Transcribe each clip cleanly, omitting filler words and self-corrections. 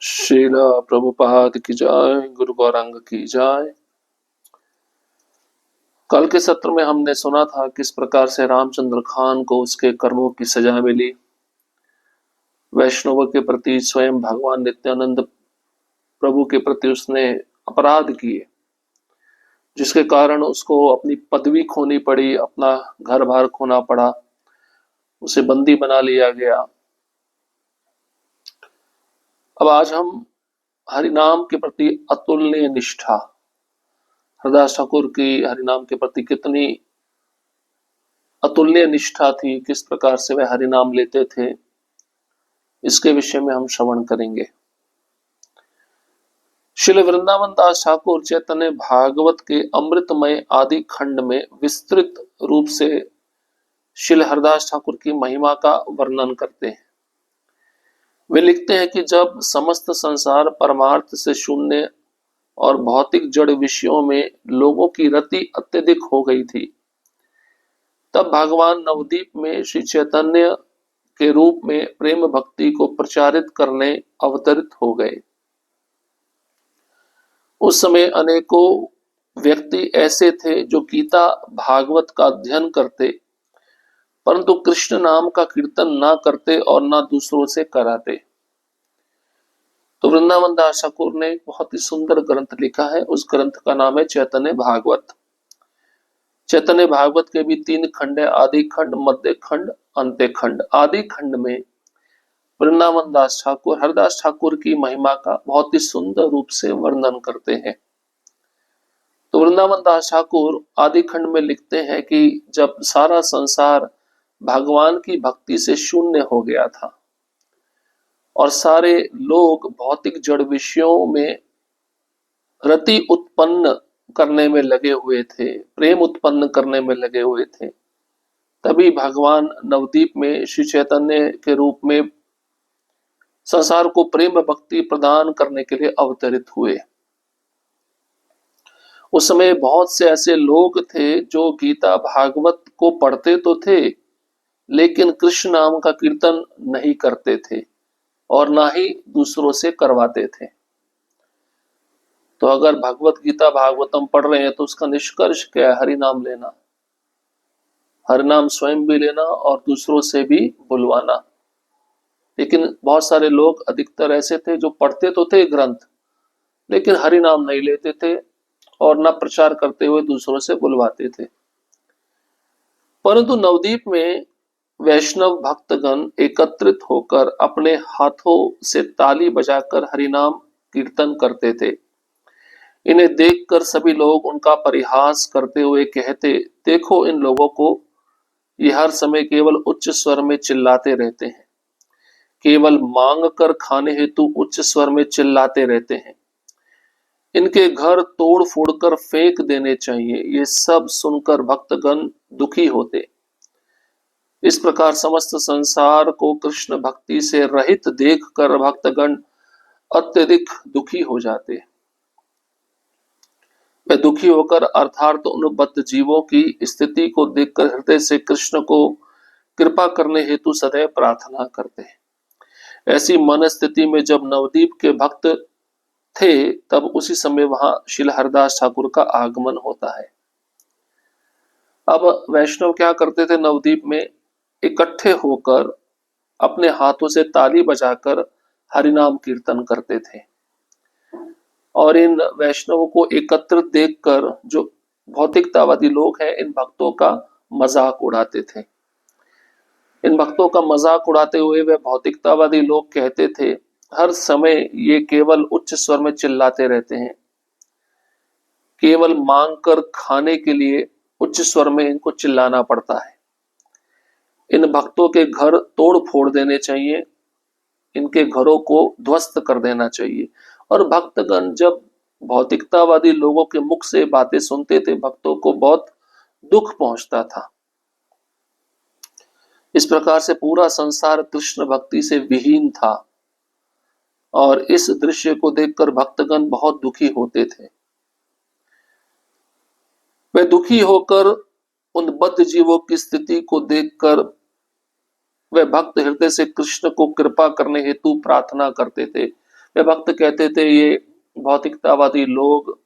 शीला प्रभुपाद की जय, गुरु गौरांग की जय। कल के सत्र में हमने सुना था किस प्रकार से रामचंद्र खान को उसके कर्मों की सजा मिली। वैष्णव के प्रति स्वयं भगवान नित्यानंद प्रभु के प्रति उसने अपराध किए, जिसके कारण उसको अपनी पदवी खोनी पड़ी, अपना घर बार खोना पड़ा, उसे बंदी बना लिया गया। अब आज हम हरिनाम के प्रति अतुलनीय निष्ठा, हरदास ठाकुर की हरिनाम के प्रति कितनी अतुल्य निष्ठा थी, किस प्रकार से वे हरिनाम लेते थे, इसके विषय में हम श्रवण करेंगे। श्री वृंदावन दास ठाकुर चैतन्य भागवत के अमृतमय आदि खंड में विस्तृत रूप से श्री हरदास ठाकुर की महिमा का वर्णन करते हैं। वे लिखते हैं कि जब समस्त संसार परमार्थ से शून्य और भौतिक जड़ विषयों में लोगों की रति अत्यधिक हो गई थी, तब भगवान नवदीप में श्री चैतन्य के रूप में प्रेम भक्ति को प्रचारित करने अवतरित हो गए। उस समय अनेकों व्यक्ति ऐसे थे जो गीता भागवत का अध्ययन करते, परंतु कृष्ण नाम का कीर्तन ना करते और ना दूसरों से कराते। तो वृंदावन दास ठाकुर ने एक बहुत ही सुंदर ग्रंथ लिखा है। उस ग्रंथ का नाम है चैतन्य भागवत। चैतन्य भागवत के भी 3 खंड है, आदि खंड, मध्य खंड, अंत्य खंड। आदि खंड में वृंदावन दास ठाकुर हरदास ठाकुर की महिमा का बहुत ही सुंदर रूप से वर्णन करते हैं। तो वृंदावन दास ठाकुर आदि खंड में लिखते हैं कि जब सारा संसार भगवान की भक्ति से शून्य हो गया था और सारे लोग भौतिक जड़ विषयों में रति उत्पन्न करने में लगे हुए थे, प्रेम उत्पन्न करने में लगे हुए थे, तभी भगवान नवदीप में श्री चैतन्य के रूप में संसार को प्रेम भक्ति प्रदान करने के लिए अवतरित हुए। उस समय बहुत से ऐसे लोग थे जो गीता भागवत को पढ़ते तो थे, लेकिन कृष्ण नाम का कीर्तन नहीं करते थे और ना ही दूसरों से करवाते थे। तो अगर भगवत गीता भागवतम पढ़ रहे हैं तो उसका निष्कर्ष क्या है? हरि नाम लेना, हरि नाम स्वयं भी लेना और दूसरों से भी बुलवाना। लेकिन बहुत सारे लोग अधिकतर ऐसे थे जो पढ़ते तो थे ग्रंथ, लेकिन हरि नाम नहीं लेते थे और न प्रचार करते हुए दूसरों से बुलवाते थे। परंतु नवदीप में वैष्णव भक्तगण एकत्रित होकर अपने हाथों से ताली बजाकर हरिनाम कीर्तन करते थे। इन्हें देखकर सभी लोग उनका परिहास करते हुए कहते, देखो इन लोगों को, ये हर समय केवल उच्च स्वर में चिल्लाते रहते हैं, केवल मांग कर खाने हेतु उच्च स्वर में चिल्लाते रहते हैं। इनके घर तोड़ फोड़ कर फेंक देने चाहिए। ये सब सुनकर भक्तगण दुखी होते। इस प्रकार समस्त संसार को कृष्ण भक्ति से रहित देखकर भक्तगण अत्यधिक दुखी हो जाते। वे दुखी होकर अर्थात उन बद्ध जीवों की स्थिति को देखकर हृदय से कृष्ण को कृपा करने हेतु सदैव प्रार्थना करते हैं। ऐसी मन स्थिति में जब नवदीप के भक्त थे, तब उसी समय वहां श्री हरदास ठाकुर का आगमन होता है। अब वैष्णव क्या करते थे? नवदीप में इकट्ठे होकर अपने हाथों से ताली बजाकर हरिनाम कीर्तन करते थे और इन वैष्णवों को एकत्रित देखकर जो भौतिकतावादी लोग हैं, इन भक्तों का मजाक उड़ाते थे। इन भक्तों का मजाक उड़ाते हुए वे भौतिकतावादी लोग कहते थे, हर समय ये केवल उच्च स्वर में चिल्लाते रहते हैं, केवल मांग कर खाने के लिए उच्च स्वर में इनको चिल्लाना पड़ता है। इन भक्तों के घर तोड़ फोड़ देने चाहिए, इनके घरों को ध्वस्त कर देना चाहिए। और भक्तगण जब भौतिकतावादी लोगों के मुख से बातें सुनते थे, भक्तों को बहुत दुख पहुंचता था। इस प्रकार से पूरा संसार कृष्ण भक्ति से विहीन था और इस दृश्य को देखकर भक्तगण बहुत दुखी होते थे। वे दुखी होकर उन बद्ध जीवों की स्थिति को देखकर वे भक्त हृदय से कृष्ण को कृपा करने हेतु प्रार्थना करते थे, वे भक्त कहते थे ये भौतिकतावादी लोग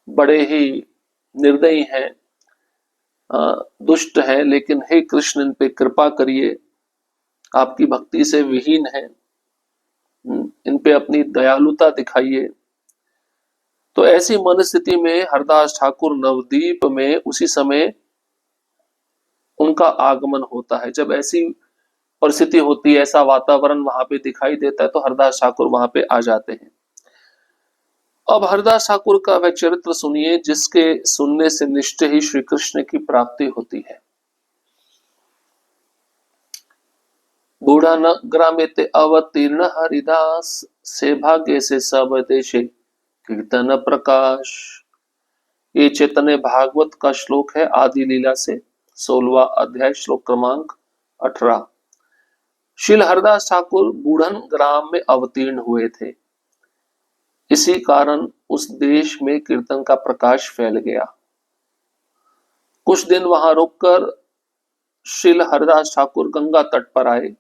बड़े ही निर्दयी हैं, दुष्ट हैं, लेकिन हे कृष्ण इन पे कृपा करिए, आपकी भक्ति से विहीन है, इन पे अपनी दयालुता दिखाइए। तो ऐसी मनस्थिति में हरदास ठाकुर नवदीप में उसी समय उनका आगमन होता है। जब ऐसी परिस्थिति होती है, ऐसा वातावरण वहां पे दिखाई देता है, तो हरदास ठाकुर वहां पे आ जाते हैं। अब हरदास ठाकुर का वह चरित्र सुनिए जिसके सुनने से निश्चय ही श्री कृष्ण की प्राप्ति होती है। बूढ़ा न ग्रामे ते अवतीर्ण हरिदास, से भाग्य से सब देशे कीर्तन प्रकाश। ये चैतन्य भागवत का श्लोक है, आदि लीला से 16वां अध्याय, श्लोक क्रमांक 18। श्रील हरदास ठाकुर बूढ़न ग्राम में अवतीर्ण हुए थे, इसी कारण उस देश में कीर्तन का प्रकाश फैल गया। कुछ दिन वहां रुककर श्रील हरदास ठाकुर गंगा तट पर आए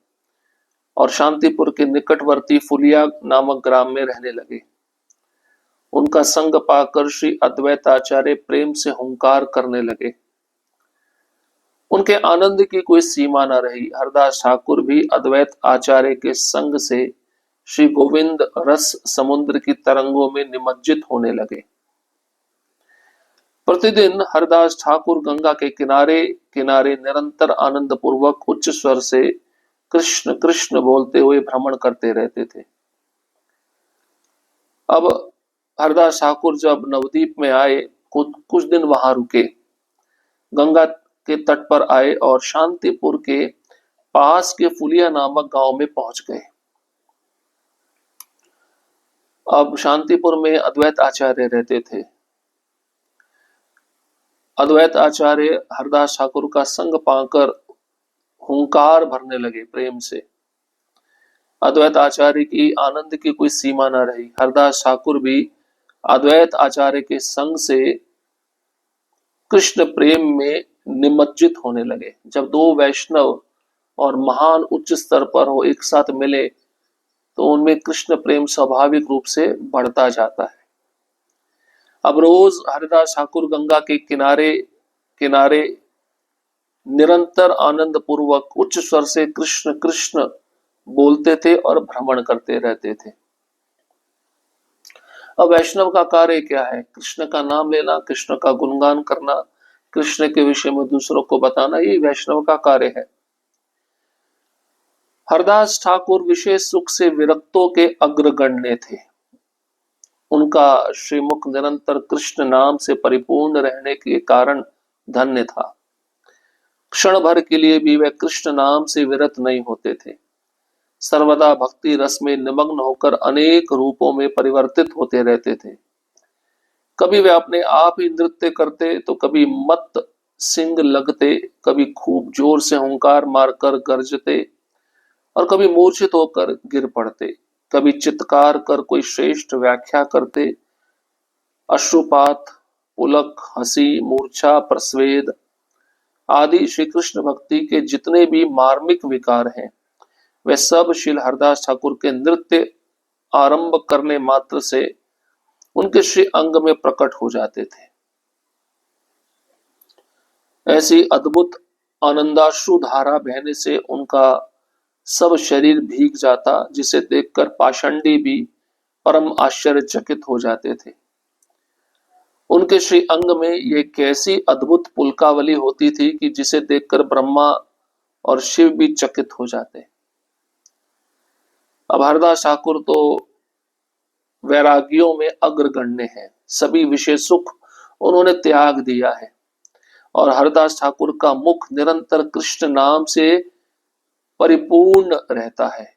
और शांतिपुर के निकटवर्ती फुलिया नामक ग्राम में रहने लगे। उनका संग पाकर श्री अद्वैत आचार्य प्रेम से हुंकार करने लगे। उनके आनंद की कोई सीमा न रही। हरदास ठाकुर भी अद्वैत आचार्य के संग से श्री गोविंद रस समुद्र की तरंगों में निमज्जित होने लगे। प्रतिदिन हरदास ठाकुर गंगा के किनारे किनारे निरंतर आनंद पूर्वक उच्च स्वर से कृष्ण कृष्ण बोलते हुए भ्रमण करते रहते थे। अब हरदास ठाकुर जब नवदीप में आए, कुछ दिन वहां रुके, गंगा के तट पर आए और शांतिपुर के पास के फुलिया नामक गांव में पहुंच गए। अब शांतिपुर में अद्वैत आचार्य रहते थे। अद्वैत आचार्य हरदास ठाकुर का संग पाकर हुंकार भरने लगे प्रेम से। अद्वैत आचार्य की आनंद की कोई सीमा न रही। हरदास ठाकुर भी अद्वैत आचार्य के संग से कृष्ण प्रेम में निमज्जित होने लगे। जब दो वैष्णव और महान उच्च स्तर पर हो एक साथ मिले तो उनमें कृष्ण प्रेम स्वाभाविक रूप से बढ़ता जाता है। अब रोज हरदास ठाकुर गंगा के किनारे किनारे निरंतर आनंद पूर्वक उच्च स्वर से कृष्ण कृष्ण बोलते थे और भ्रमण करते रहते थे। अब वैष्णव का कार्य क्या है? कृष्ण का नाम लेना, कृष्ण का गुणगान करना, कृष्ण के विषय में दूसरों को बताना, ये वैष्णव का कार्य है। हरदास ठाकुर विशेष सुख से विरक्तों के अग्रगण्य थे। उनका श्रीमुख निरंतर कृष्ण नाम से परिपूर्ण रहने के कारण धन्य था। क्षण भर के लिए भी वे कृष्ण नाम से विरत नहीं होते थे। सर्वदा भक्ति रस में निमग्न होकर अनेक रूपों में परिवर्तित होते रहते थे। कभी वे अपने आप ही नृत्य करते तो कभी मत सिंग लगते, कभी खूब जोर से हुंकार मारकर गरजते और कभी मूर्छित होकर गिर पड़ते, कभी चित्कार कर कोई श्रेष्ठ व्याख्या करते। अश्रुपात, पुलक, हंसी, मूर्छा, प्रस्वेद आदि श्री कृष्ण भक्ति के जितने भी मार्मिक विकार हैं, वे सब श्री हरदास ठाकुर के नृत्य आरंभ करने मात्र से उनके श्री अंग में प्रकट हो जाते थे। ऐसी अद्भुत आनंदाश्रु धारा बहने से उनका सब शरीर भीग जाता, जिसे देखकर पाषंडी भी परम आश्चर्यचकित हो जाते थे। उनके श्री अंग में ये कैसी अद्भुत पुलकावली होती थी कि जिसे देखकर ब्रह्मा और शिव भी चकित हो जाते। अब हरदास ठाकुर तो वैरागियों में अग्रगण्य है। सभी विषय सुख उन्होंने त्याग दिया है और हरदास ठाकुर का मुख निरंतर कृष्ण नाम से परिपूर्ण रहता है।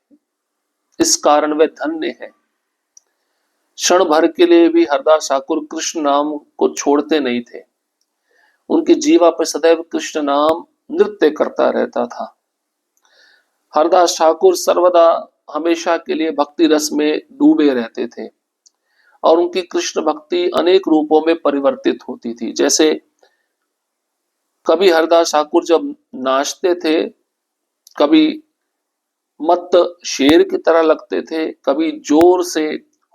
इस कारण वे धन्य हैं। क्षण भर के लिए भी हरदास ठाकुर कृष्ण नाम को छोड़ते नहीं थे। उनकी जीवा पर सदैव कृष्ण नाम नृत्य करता रहता था। हरदास ठाकुर सर्वदा हमेशा के लिए भक्ति रस में डूबे रहते थे और उनकी कृष्ण भक्ति अनेक रूपों में परिवर्तित होती थी। जैसे कभी हरदास ठाकुर जब नाचते थे, कभी मत शेर की तरह लगते थे, कभी जोर से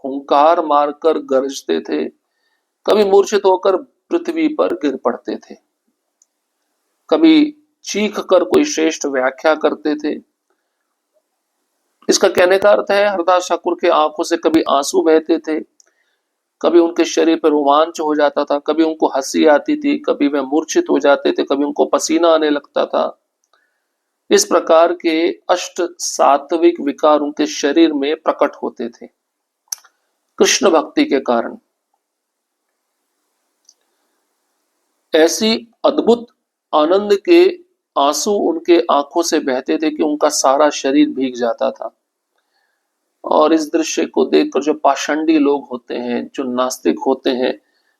हुंकार मारकर गरजते थे, कभी मूर्छित होकर पृथ्वी पर गिर पड़ते थे, कभी चीख कर कोई श्रेष्ठ व्याख्या करते थे। इसका कहने का अर्थ है हरदास ठाकुर के आंखों से कभी आंसू बहते थे, कभी उनके शरीर पर रोमांच हो जाता था, कभी उनको हंसी आती थी, कभी वह मूर्छित हो जाते थे, कभी उनको पसीना आने लगता था। इस प्रकार के अष्ट सात्विक विकार उनके शरीर में प्रकट होते थे कृष्ण भक्ति के कारण। ऐसी अद्भुत आनंद के आंसू उनके आंखों से बहते थे कि उनका सारा शरीर भीग जाता था। और इस दृश्य को देखकर जो पाषंडी लोग होते हैं, जो नास्तिक होते हैं,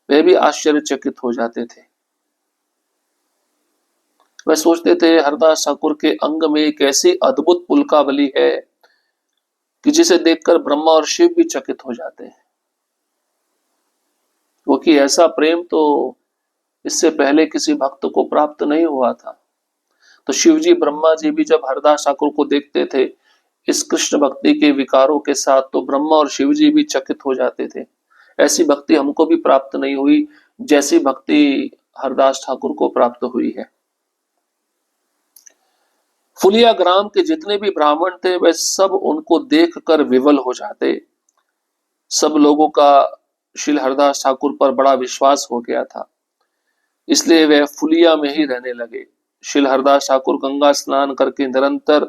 वह भी आश्चर्यचकित हो जाते थे। वह सोचते थे हरदास ठाकुर के अंग में एक ऐसी अद्भुत पुलकावली है कि जिसे देखकर ब्रह्मा और शिव भी चकित हो जाते हैं, क्योंकि ऐसा प्रेम तो इससे पहले किसी भक्त को प्राप्त नहीं हुआ था। तो शिव जी ब्रह्मा जी भी जब हरदास ठाकुर को देखते थे इस कृष्ण भक्ति के विकारों के साथ, तो ब्रह्मा और शिव जी भी चकित हो जाते थे। ऐसी भक्ति हमको भी प्राप्त नहीं हुई जैसी भक्ति हरदास ठाकुर को प्राप्त हुई है। फुलिया ग्राम के जितने भी ब्राह्मण थे वे सब उनको देखकर विवल हो जाते। सब लोगों का श्री हरदास ठाकुर पर बड़ा विश्वास हो गया था, इसलिए वे फुलिया में ही रहने लगे। श्री हरदास ठाकुर गंगा स्नान करके निरंतर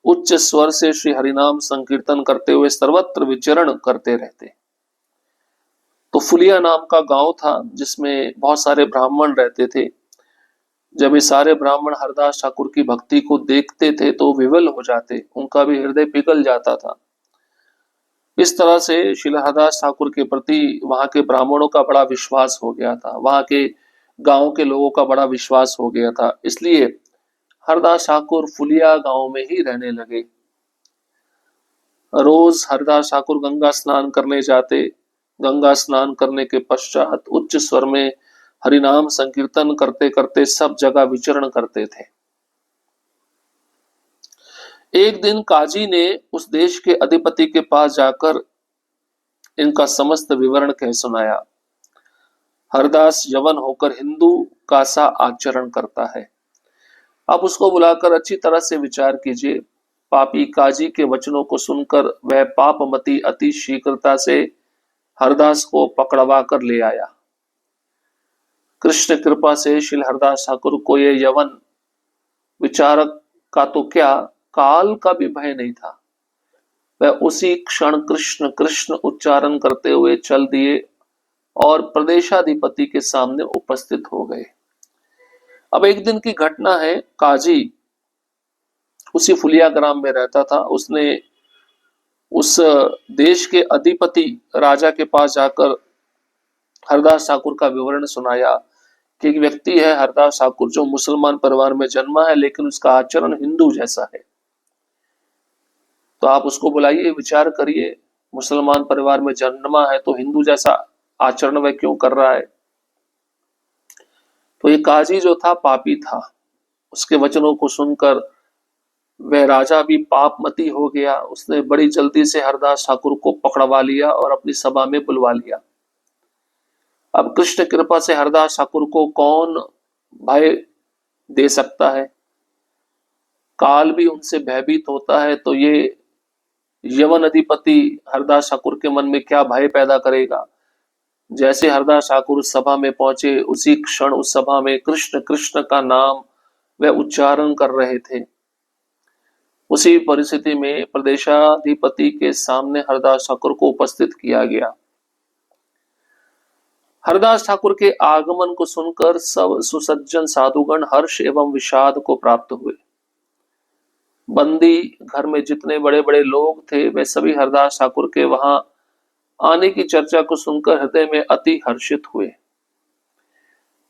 उच्च स्वर से श्री हरिनाम संकीर्तन करते हुए सर्वत्र विचरण करते रहते। तो फुलिया नाम का गांव था जिसमें बहुत सारे ब्राह्मण रहते थे। जब ये सारे ब्राह्मण हरदास ठाकुर की भक्ति को देखते थे तो विवल हो जाते, उनका भी हृदय पिघल जाता था। इस तरह से श्री हरदास ठाकुर के प्रति वहां के ब्राह्मणों का बड़ा विश्वास हो गया था, वहां के गांव के लोगों का बड़ा विश्वास हो गया था। इसलिए हरदास ठाकुर फुलिया गांव में ही रहने लगे। रोज हरदास ठाकुर गंगा स्नान करने जाते। गंगा स्नान करने के पश्चात उच्च स्वर में हरिनाम संकीर्तन करते करते सब जगह विचरण करते थे। एक दिन काजी ने उस देश के अधिपति के पास जाकर इनका समस्त विवरण कह सुनाया। हरदास यवन होकर हिंदू का सा आचरण करता है, आप उसको बुलाकर अच्छी तरह से विचार कीजिए। पापी काजी के वचनों को सुनकर वह पापमती अति शीघ्रता से हरदास को पकड़वा कर ले आया। कृष्ण कृपा से श्री हरदास ठाकुर को ये यवन विचारक का तो क्या, काल का भी भय नहीं था। वह उसी क्षण कृष्ण कृष्ण उच्चारण करते हुए चल दिए और प्रदेशाधिपति के सामने उपस्थित हो गए। अब एक दिन की घटना है, काजी उसी फुलिया ग्राम में रहता था। उसने उस देश के अधिपति राजा के पास जाकर हरदास ठाकुर का विवरण सुनाया कि एक व्यक्ति है हरदास ठाकुर जो मुसलमान परिवार में जन्मा है, लेकिन उसका आचरण हिंदू जैसा है। तो आप उसको बुलाइए, विचार करिए, मुसलमान परिवार में जन्मा है तो हिंदू जैसा आचरण वह क्यों कर रहा है। तो ये काजी जो था पापी था। उसके वचनों को सुनकर वह राजा भी पापमती हो गया। उसने बड़ी जल्दी से हरदास ठाकुर को पकड़वा लिया और अपनी सभा में बुलवा लिया। अब कृष्ण कृपा से हरदास ठाकुर को कौन भय दे सकता है, काल भी उनसे भयभीत होता है, तो ये यवन अधिपति हरदास ठाकुर के मन में क्या भय पैदा करेगा। जैसे हरदास ठाकुर उस सभा में पहुंचे, उसी क्षण उस सभा में कृष्ण कृष्ण का नाम वह उच्चारण कर रहे थे। उसी परिस्थिति में प्रदेशाधिपति के सामने हरदास ठाकुर को उपस्थित किया गया। हरदास ठाकुर के आगमन को सुनकर सब सुसज्जन साधुगण हर्ष एवं विषाद को प्राप्त हुए। बंदी घर में जितने बड़े बड़े लोग थे वे सभी हरदास ठाकुर के वहां आने की चर्चा को सुनकर हृदय में अति हर्षित हुए।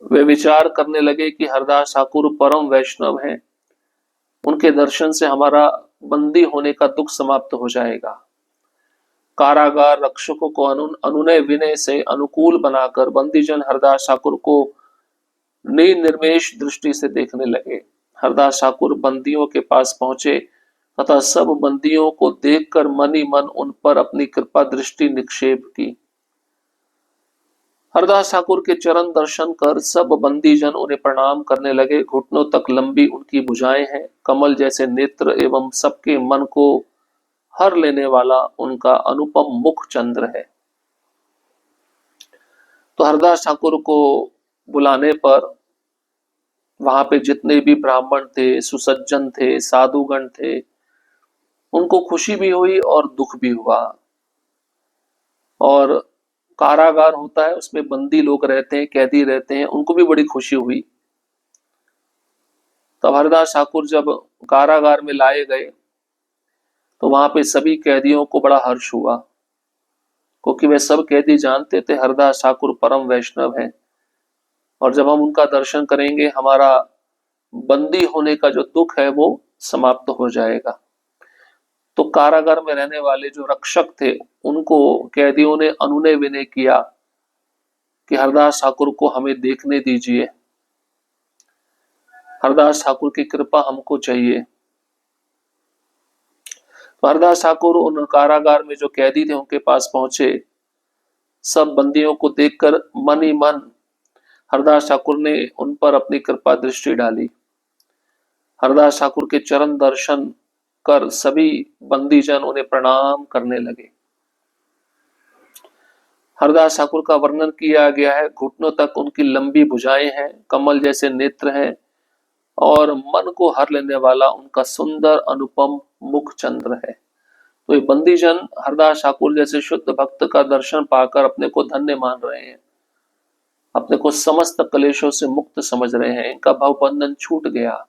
वे विचार करने लगे कि हरदास ठाकुर परम वैष्णव हैं, उनके दर्शन से हमारा बंदी होने का दुख समाप्त हो जाएगा। कारागार रक्षकों को अनुनय विनय से अनुकूल बनाकर बंदीजन हरदास ठाकुर को निर्मेष दृष्टि से देखने लगे। हरदास ठाकुर बंदियों के पास पहुंचे तथा सब बंदियों को देखकर मन ही मन उन पर अपनी कृपा दृष्टि निक्षेप की। हरदास ठाकुर के चरण दर्शन कर सब बंदी जन उन्हें प्रणाम करने लगे। घुटनों तक लंबी उनकी भुजाएं हैं, कमल जैसे नेत्र एवं सबके मन को हर लेने वाला उनका अनुपम मुख चंद्र है। तो हरदास ठाकुर को बुलाने पर वहां पे जितने भी ब्राह्मण थे, सुसज्जन थे, साधुगण थे, उनको खुशी भी हुई और दुख भी हुआ। और कारागार होता है, उसमें बंदी लोग रहते हैं, कैदी रहते हैं, उनको भी बड़ी खुशी हुई। तब हरदास ठाकुर जब कारागार में लाए गए तो वहां पे सभी कैदियों को बड़ा हर्ष हुआ, क्योंकि वे सब कैदी जानते थे हरदास ठाकुर परम वैष्णव हैं, और जब हम उनका दर्शन करेंगे हमारा बंदी होने का जो दुख है वो समाप्त हो जाएगा। तो कारागार में रहने वाले जो रक्षक थे उनको कैदियों ने अनुनय विनय किया कि हरदास ठाकुर को हमें देखने दीजिए, हरदास ठाकुर की कृपा हमको चाहिए। तो हरदास ठाकुर उन कारागार में जो कैदी थे उनके पास पहुंचे। सब बंदियों को देखकर मन ही मन हरदास ठाकुर ने उन पर अपनी कृपा दृष्टि डाली। हरदास ठाकुर के चरण दर्शन कर सभी बंदीजन उन्हें प्रणाम करने लगे। हरदास ठाकुर का वर्णन किया गया है, घुटनों तक उनकी लंबी भुजाएं हैं, कमल जैसे नेत्र हैं और मन को हर लेने वाला उनका सुंदर अनुपम मुख चंद्र है। तो ये बंदीजन हरदास ठाकुर जैसे शुद्ध भक्त का दर्शन पाकर अपने को धन्य मान रहे हैं, अपने को समस्त क्लेशों से मुक्त समझ रहे हैं, इनका भव बंधन छूट गया।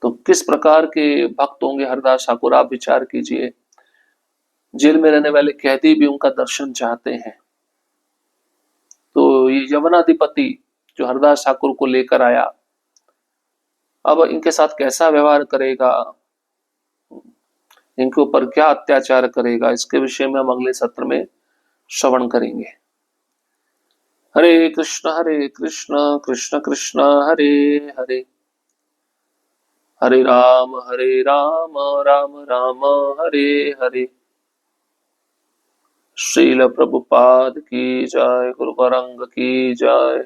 तो किस प्रकार के भक्त होंगे हरदास ठाकुर, आप विचार कीजिए। जेल में रहने वाले कैदी भी उनका दर्शन चाहते हैं। तो ये यवनाधिपति जो हरदास ठाकुर को लेकर आया, अब इनके साथ कैसा व्यवहार करेगा, इनके ऊपर क्या अत्याचार करेगा, इसके विषय में हम अगले सत्र में श्रवण करेंगे। हरे कृष्ण कृष्ण कृष्ण हरे हरे, हरे राम राम राम हरे हरे। श्रील प्रभुपाद की जय, गुरु गौरांग की जय।